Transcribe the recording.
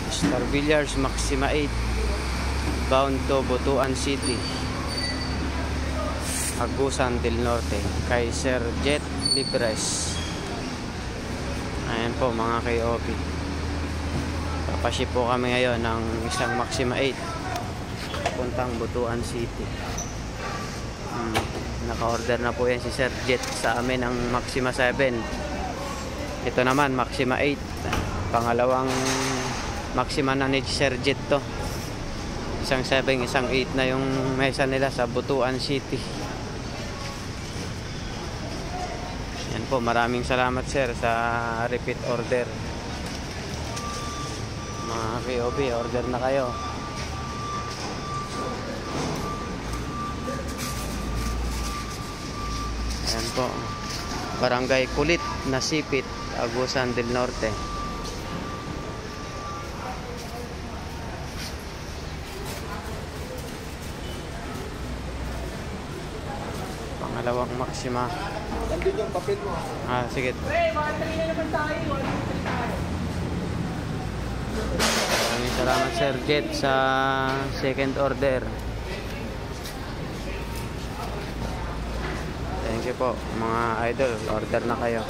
Star Villiers Maxima 8 bound to Butuan City, Agusan del Norte, Kaiser Jet Libres. Ayan po mga KOP, papaship po kami ngayon ng isang Maxima 8 papuntang Butuan City. Naka-order na po yan si Sir Jet sa amin ng Maxima 7. Ito naman Maxima 8, pangalawang Maxima na ni Sir Jet to. Isang 7, isang 8 na yung mesa nila sa Butuan City. Yan po, maraming salamat sir sa repeat order. Mga KOB, order na kayo. Ayan po, Barangay Kulit, Nasipit, Agusan del Norte. Pangalawang Maxima. Nandun yung papel mo. Sige. Pre, mga 3 na naman tayo. Maraming salamat Sir Jet sa second order. Thank you po mga idol, order na kayo.